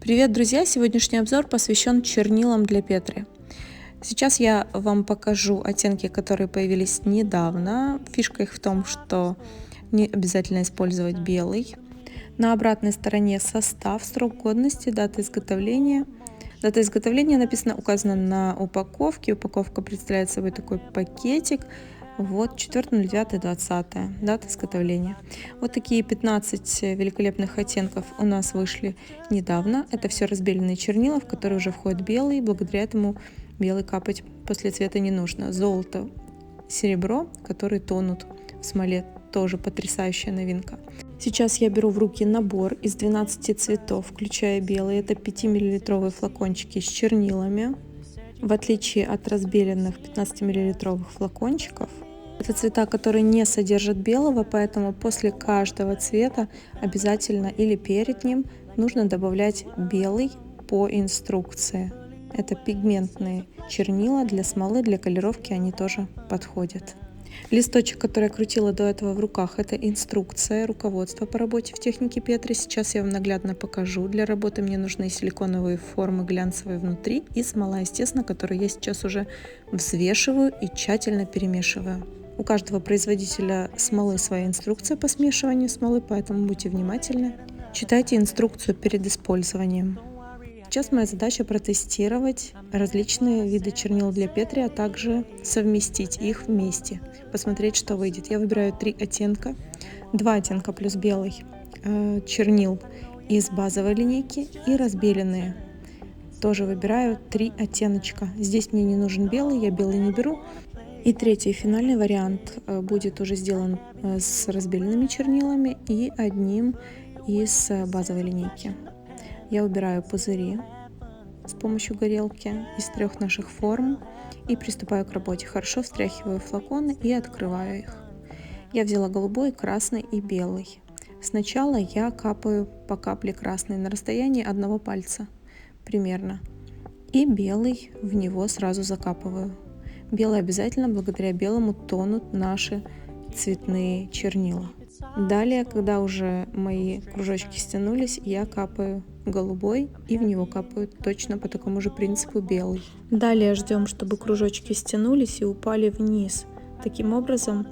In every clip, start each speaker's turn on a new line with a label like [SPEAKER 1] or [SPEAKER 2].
[SPEAKER 1] Привет, друзья! Сегодняшний обзор посвящен чернилам для Петри. Сейчас я вам покажу оттенки, которые появились недавно. Фишка их в том, что не обязательно использовать белый. На обратной стороне состав, срок годности, дата изготовления. Дата изготовления указана на упаковке. Упаковка представляет собой такой пакетик. Вот 4.09.20 дата изготовления. Вот такие 15 великолепных оттенков у нас вышли недавно. Это все разбеленные чернила, в которые уже входит белый. Благодаря этому белый капать после цвета не нужно. Золото, серебро, которые тонут в смоле. Тоже потрясающая новинка. Сейчас я беру в руки набор из 12 цветов, включая белый. Это 5-мл флакончики с чернилами. В отличие от разбеленных 15-мл флакончиков, это цвета, которые не содержат белого, поэтому после каждого цвета обязательно или перед ним нужно добавлять белый по инструкции. Это пигментные чернила для смолы, для колировки они тоже подходят. Листочек, который я крутила до этого в руках, это инструкция, руководство по работе в технике Петри. Сейчас я вам наглядно покажу. Для работы мне нужны силиконовые формы глянцевые внутри и смола, естественно, которую я сейчас уже взвешиваю и тщательно перемешиваю. У каждого производителя смолы своя инструкция по смешиванию смолы, поэтому будьте внимательны. Читайте инструкцию перед использованием. Сейчас моя задача протестировать различные виды чернил для Петри, а также совместить их вместе, посмотреть, что выйдет. Я выбираю 3 оттенка, 2 оттенка плюс белый чернил из базовой линейки и разбеленные. Тоже выбираю 3 оттеночка. Здесь мне не нужен белый, я белый не беру. И третий финальный вариант будет уже сделан с разбеленными чернилами и одним из базовой линейки. Я убираю пузыри с помощью горелки из 3 наших форм и приступаю к работе. Хорошо встряхиваю флаконы и открываю их. Я взяла голубой, красный и белый. Сначала я капаю по капле красный на расстоянии 1 пальца примерно. И белый в него сразу закапываю. Белый обязательно, благодаря белому тонут наши цветные чернила. Далее, когда уже мои кружочки стянулись, я капаю голубой и в него капаю точно по такому же принципу белый. Далее ждем, чтобы кружочки стянулись и упали вниз. Таким образом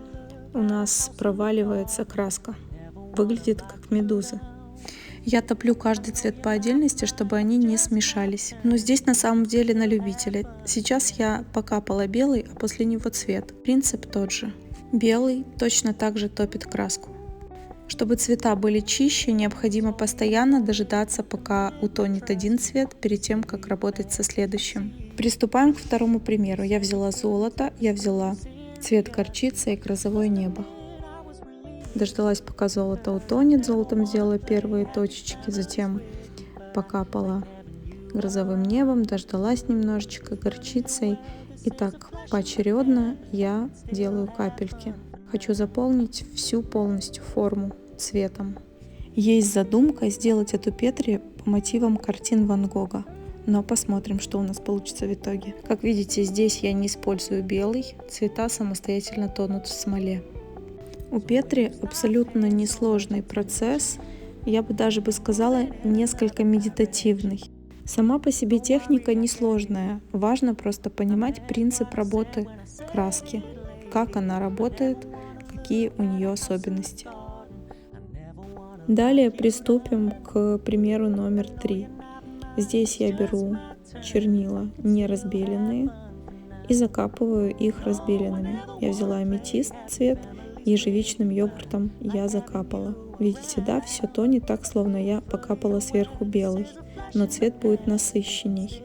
[SPEAKER 1] у нас проваливается краска. Выглядит как медуза. Я топлю каждый цвет по отдельности, чтобы они не смешались. Но здесь на самом деле на любителя. Сейчас я покапала белый, а после него цвет. Принцип тот же. Белый точно так же топит краску. Чтобы цвета были чище, необходимо постоянно дожидаться, пока утонет один цвет, перед тем, как работать со следующим. Приступаем к второму примеру. Я взяла золото, я взяла цвет горчицы и грозовое небо. Дождалась, пока золото утонет. Золотом сделала первые точечки, затем покапала грозовым небом, дождалась немножечко горчицей. И так поочередно я делаю капельки. Хочу заполнить всю полностью форму цветом. Есть задумка сделать эту Петри по мотивам картин Ван Гога. Но посмотрим, что у нас получится в итоге. Как видите, здесь я не использую белый. Цвета самостоятельно тонут в смоле. У Петри абсолютно несложный процесс. Я бы даже сказала, несколько медитативный. Сама по себе техника несложная. Важно просто понимать принцип работы краски. Как она работает, какие у нее особенности. Далее приступим к примеру номер 3. Здесь я беру чернила не разбеленные и закапываю их разбеленными. Я взяла аметист цвет, ежевичным йогуртом я закапала. Видите, да, все тонет так, словно я покапала сверху белый, но цвет будет насыщенней.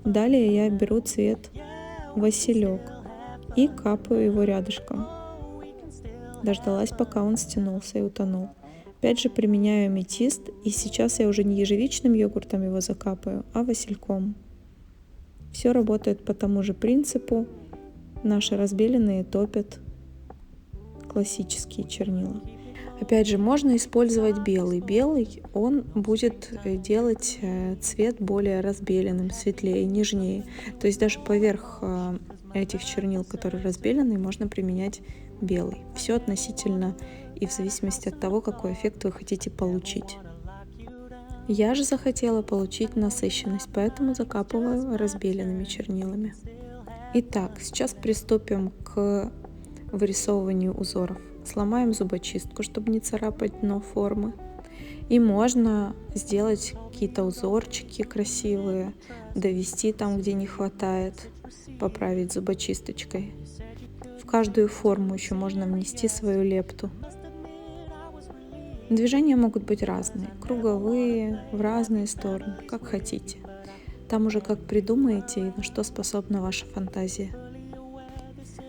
[SPEAKER 1] Далее я беру цвет василек и капаю его рядышком. Дождалась, пока он стянулся и утонул. Опять же применяю аметист, и сейчас я уже не ежевичным йогуртом его закапаю, а васильком. Все работает по тому же принципу. Наши разбеленные топят классические чернила. Опять же, можно использовать белый. Белый, он будет делать цвет более разбеленным, светлее, нежнее. То есть даже поверх этих чернил, которые разбеленные, можно применять белый. Все относительно и в зависимости от того, какой эффект вы хотите получить. Я же захотела получить насыщенность, поэтому закапываю разбеленными чернилами. Итак, сейчас приступим к вырисовыванию узоров. Сломаем зубочистку, чтобы не царапать дно формы. И можно сделать какие-то узорчики красивые, довести там, где не хватает, поправить зубочисточкой. В каждую форму еще можно внести свою лепту. Движения могут быть разные, круговые, в разные стороны, как хотите. Там уже как придумаете и на что способна ваша фантазия.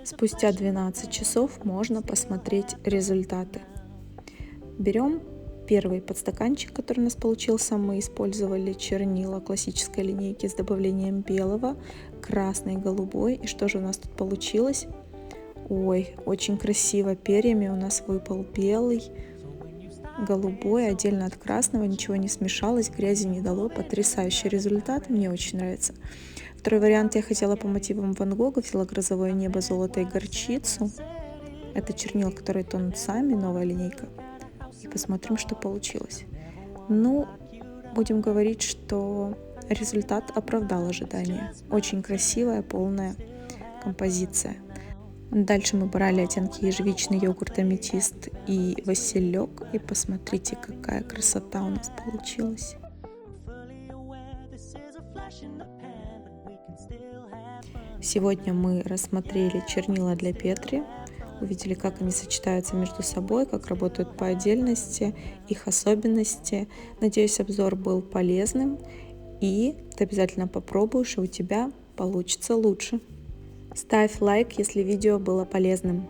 [SPEAKER 1] Спустя 12 часов можно посмотреть результаты. Берем первый подстаканчик, который у нас получился. Мы использовали чернила классической линейки с добавлением белого, красный, голубой. И что же у нас тут получилось? Ой, очень красиво. Перьями у нас выпал белый, голубой, отдельно от красного, ничего не смешалось, грязи не дало. Потрясающий результат, мне очень нравится. Второй вариант я хотела по мотивам Ван Гога, взяла грозовое небо, золото и горчицу. Это чернила, которые тонут сами, новая линейка. И посмотрим, что получилось. Ну, будем говорить, что результат оправдал ожидания. Очень красивая, полная композиция. Дальше мы брали оттенки ежевичный йогурт, аметист и василек. И посмотрите, какая красота у нас получилась. Сегодня мы рассмотрели чернила для Петри, увидели, как они сочетаются между собой, как работают по отдельности, их особенности. Надеюсь, обзор был полезным, и ты обязательно попробуешь, и у тебя получится лучше. Ставь лайк, если видео было полезным.